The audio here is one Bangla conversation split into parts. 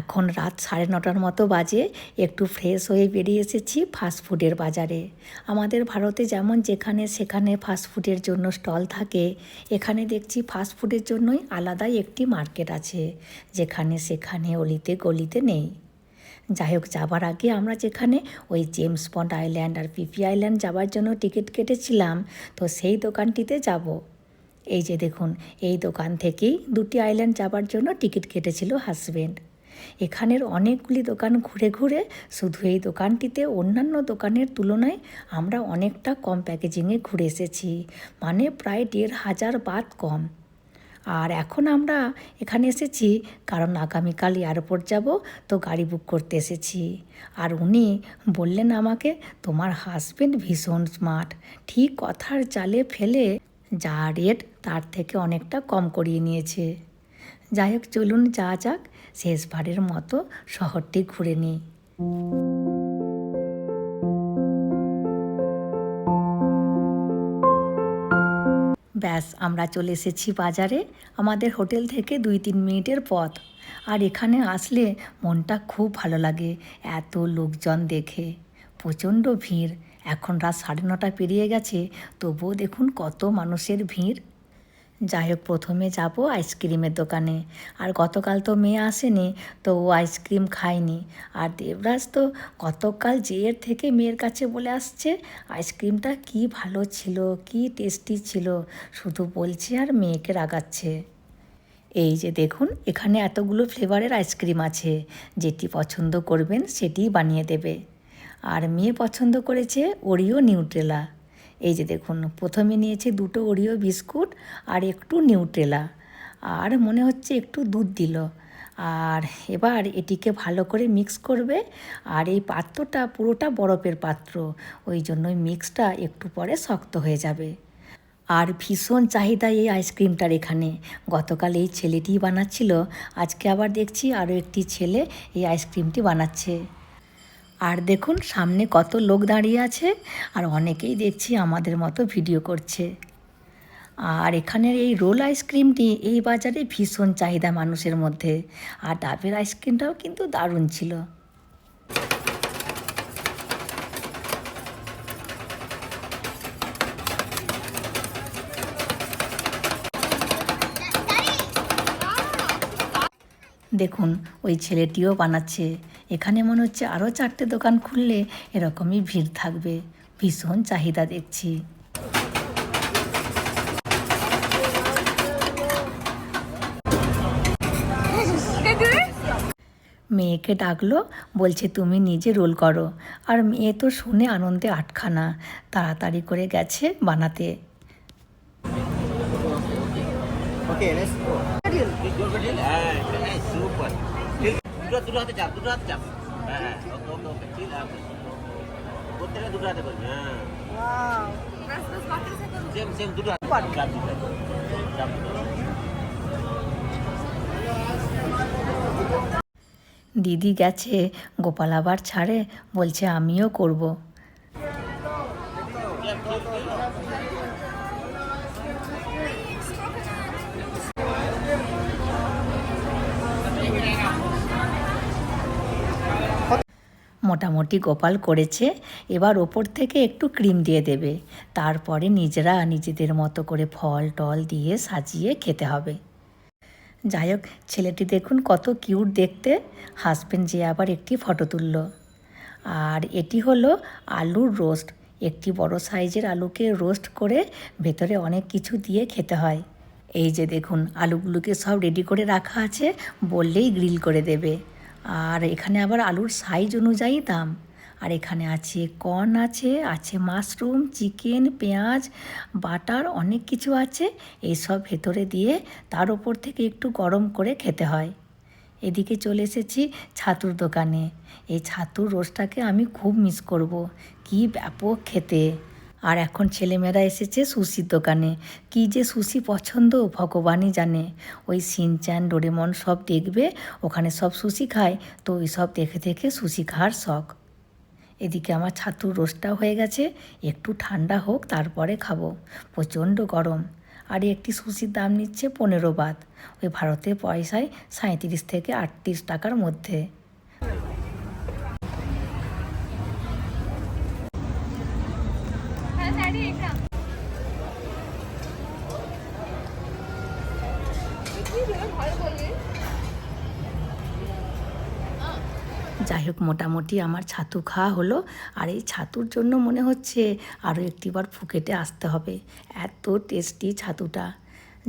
এখন রাত 9:30 মতো বাজে। একটু ফ্রেশ হয়ে বেরিয়ে এসেছি ফাস্টফুডের বাজারে। আমাদের ভারতে যেমন যেখানে সেখানে ফাস্টফুডের জন্য স্টল থাকে, এখানে দেখছি ফাস্টফুডের জন্যই আলাদাই একটি মার্কেট আছে, যেখানে সেখানে অলিতে গলিতে নেই। যাই হোক, যাবার আগে আমরা যেখানে ওই জেমস বন্ড আইল্যান্ড আর পিপি আইল্যান্ড যাবার জন্য টিকিট কেটেছিলাম, তো সেই দোকানটিতে যাব। এই যে দেখুন, এই দোকান থেকেই দুটি আইল্যান্ড যাবার জন্য টিকিট কেটেছিল হাজব্যান্ড। এখানের অনেকগুলি দোকান ঘুরে ঘুরে শুধু এই দোকানটিতে অন্যান্য দোকানের তুলনায় আমরা অনেকটা কম প্যাকেজিংয়ে ঘুরে এসেছি, মানে প্রায় 1,500 বাত কম। আর এখন আমরা এখানে এসেছি কারণ আগামীকাল এয়ারপোর্ট যাব, তো গাড়ি বুক করতে এসেছি। আর উনি বললেন আমাকে, তোমার হাজব্যান্ড ভীষণ স্মার্ট, ঠিক কথার চালে ফেলে যা রেট তার থেকে অনেকটা কম করিয়ে নিয়েছে। যাই হোক, চলুন যা যাক, শেষবারের মতো শহরটি ঘুরে নিই। ব্যাস, আমরা চলে এসেছি বাজারে। আমাদের হোটেল থেকে 2-3 মিনিটের পথ। আর এখানে আসলে মনটা খুব ভালো লাগে, এত লোকজন দেখে। প্রচণ্ড ভিড়। এখন রাত 9:30 পেরিয়ে গেছে, তবুও দেখুন কত মানুষের ভিড়। যাই হোক, প্রথমে যাব আইসক্রিমের দোকানে। আর গতকাল তো মেয়ে আসেনি, তো ও আইসক্রিম খায়নি। আর দেবরাজ তো গতকাল জেয়ের থেকে মেয়ের কাছে বলে আসছে আইসক্রিমটা কি ভালো ছিল, কি টেস্টি ছিল, শুধু বলছে আর মেয়েকে রাগাচ্ছে। এই যে দেখুন, এখানে এতগুলো ফ্লেভারের আইসক্রিম আছে, যেটি পছন্দ করবেন সেটিই বানিয়ে দেবে। আর মেয়ে পছন্দ করেছে ওরিও নিউট্রেলা। এই যে দেখুন, প্রথমে নিয়েছে 2টো ওরিও বিস্কুট আর একটু নিউট্রেলা, আর মনে হচ্ছে একটু দুধ দিল। আর এবার এটিকে ভালো করে মিক্স করবে। আর এই পাত্রটা পুরোটা বরফের পাত্র, ওই জন্যই মিক্সটা একটু পরে শক্ত হয়ে যাবে। আর ভীষণ চাহিদা এই আইসক্রিমটার এখানে। গতকাল এই ছেলেটিই বানাচ্ছিল, আজকে আবার দেখছি আরও একটি ছেলে এই আইসক্রিমটি বানাচ্ছে। আর দেখুন সামনে কত লোক দাঁড়িয়ে আছে, আর অনেকেই দেখছি আমাদের মতো ভিডিও করছে। আর এখানের এই রোল আইসক্রিমটি এই বাজারে ভীষণ চাহিদা মানুষের মধ্যে। আর ডাবের আইসক্রিমটাও কিন্তু দারুণ ছিল। দেখুন, ওই ছেলেটিও বানাচ্ছে। এখানে মনে হচ্ছে আরও 4টে দোকান খুললে এরকমই ভিড় থাকবে। ভীষণ চাহিদা দেখছি। মেয়েকে ডাকলো, বলছে তুমি নিজে রোল করো। আর মেয়ে তো শুনে আনন্দে আটখানা, তাড়াতাড়ি করে গেছে বানাতে। Okay, let's go. Crocodile. Super. দুটো হাতে চাপ, দুটো হাতে চাপ। হ্যাঁ, ওকে। ঠিক আছে। প্রত্যেকটা দুটো হাতে করবি। হ্যাঁ। ওয়াও। সেম দুটো হাতে। চাপ দিতে। চাপ দিতে। দিদি গেছে, গোপাল আবার ছাড়ে, বলছে আমিও করব। মোটামুটি গোপাল করেছে। এবার ওপর থেকে একটু ক্রিম দিয়ে দেবে, তারপরে নিজেরা নিজেদের মতো করে ফল টল দিয়ে সাজিয়ে খেতে হবে। যাই হোক, ছেলেটি দেখুন কত কিউট দেখতে। হাজব্যান্ড যে আবার একটি ফটো তুলল। আর এটি হলো আলুর রোস্ট। একটি বড় সাইজের আলুকে রোস্ট করে ভেতরে অনেক কিছু দিয়ে খেতে হয়। এই যে দেখুন, আলুগুলোকে সব রেডি করে রাখা আছে, বললেই গ্রিল করে দেবে। আর এখানে আবার আলুর সাইজ অনুযায়ী দাম। আর এখানে আছে কর্ন, আছে মাশরুম, চিকেন, পেঁয়াজ, বাটার, অনেক কিছু আছে। এইসব ভেতরে দিয়ে তার ওপর থেকে একটু গরম করে খেতে হয়। এদিকে চলে এসেছি ছাতুর দোকানে। এই ছাতুর রোস্টটাকে আমি খুব মিস করব, কি ব্যাপক খেতে। আর এখন ছেলেমেয়েরা এসেছে সুশির দোকানে। কি যে সুশি পছন্দ ভগবানই জানে। ওই শিনচ্যান, ডোরেমন সব দেখবে, ওখানে সব সুশি খায়, তো ওই সব দেখে দেখে সুশি খাওয়ার শখ। এদিকে আমার ছাতুর রোস্টটাও হয়ে গেছে, একটু ঠান্ডা হোক তারপরে খাবো, প্রচণ্ড গরম। আর একটি সুশির দাম নিচ্ছে 15 বাত, ওই ভারতের পয়সায় 37 থেকে 38 টাকার মধ্যে। যাই হোক, মোটামুটি আমার ছাতু খাওয়া হলো। আর এই ছাতুর জন্য মনে হচ্ছে আরও একটিবার ফুকেটে আসতে হবে, এত টেস্টি ছাতুটা।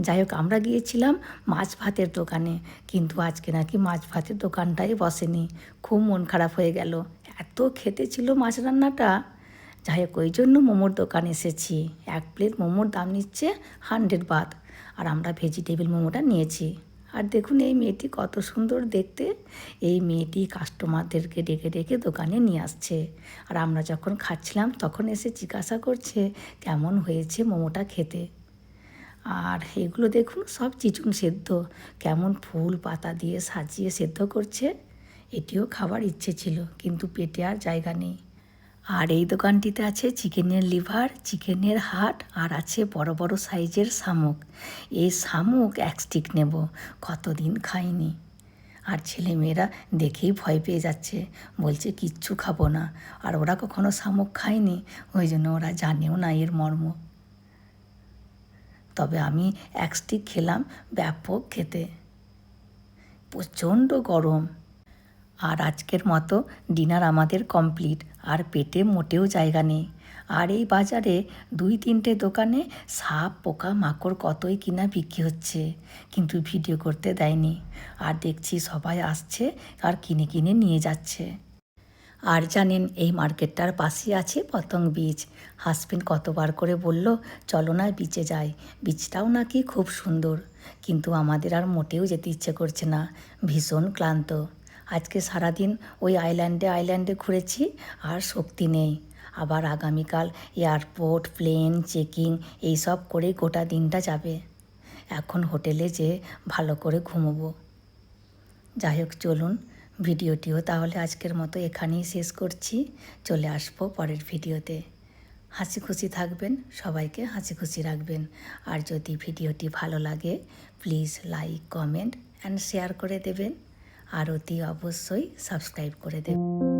যাই হোক, আমরা গিয়েছিলাম মাছ ভাতের দোকানে, কিন্তু আজকে নাকি মাছ ভাতের দোকানটাই বসেনি। খুব মন খারাপ হয়ে গেল, এত খেতে ছিল মাছ রান্নাটা। যাই হোক, ওই জন্য মোমোর দোকান এসেছি। 1 প্লেট মোমোর দাম নিচ্ছে 100 বাত, আর আমরা ভেজিটেবল মোমোটা নিয়েছি। আর দেখুন এই মেয়েটি কত সুন্দর দেখতে। এই মেয়েটি কাস্টমারদেরকে ডেকে ডেকে দোকানে নিয়ে আসছে। আর আমরা যখন খাচ্ছিলাম তখন এসে জিজ্ঞাসা করছে কেমন হয়েছে মোমোটা খেতে। আর এগুলো দেখুন সব চিচুন সেদ্ধ, কেমন ফুল পাতা দিয়ে সাজিয়ে সেদ্ধ করছে। এটিও খাবার ইচ্ছে ছিল, কিন্তু পেটে আর জায়গা নেই। আর এই দোকানটিতে আছে চিকেনের লিভার, চিকেনের হার্ট, আর আছে বড় বড় সাইজের শামুক। এই শামুক 1 স্টিক নেব, কতদিন খাইনি। আর ছেলেমেয়েরা দেখেই ভয় পেয়ে যাচ্ছে, বলছে কিচ্ছু খাবো না। আর ওরা কখনো শামুক খায়নি, ওই জন্য ওরা জানেও না এর মর্ম। তবে আমি 1 স্টিক খেলাম, ব্যাপক খেতে, প্রচণ্ড গরম। আর আজকের মতো ডিনার আমাদের কমপ্লিট, আর পেটে মোটেও জায়গা নেই। আর এই বাজারে 2-3টে দোকানে সাপ পোকা মাকড় কতই কিনা বিক্রি হচ্ছে, কিন্তু ভিডিও করতে দেয়নি। আর দেখছি সবাই আসছে আর কিনে কিনে নিয়ে যাচ্ছে। আর জানেন, এই মার্কেটটার পাশেই আছে পতং বিচ। হাসবেন্ড কতবার করে বলল চলো না বিচে যাই, বিচটাও নাকি খুব সুন্দর, কিন্তু আমাদের আর মোটেও যেতে ইচ্ছে করছে না, ভীষণ ক্লান্ত। আজকে সারাদিন ওই আইল্যান্ডে ঘুরেছি, আর শক্তি নেই। আবার আগামীকাল এয়ারপোর্ট, প্লেন, চেকিং এইসব করে গোটা দিনটা যাবে। এখন হোটেলে যেয়ে ভালো করে ঘুমোবো। যাই হোক, চলুন ভিডিওটিও তাহলে আজকের মতো এখানেই শেষ করছি। চলে আসবো পরের ভিডিওতে। হাসি খুশি থাকবেন, সবাইকে হাসি খুশি রাখবেন। আর যদি ভিডিওটি ভালো লাগে please like, comment and share করে দেবেন। আর অতি অবশ্যই সাবস্ক্রাইব করে দেবেন।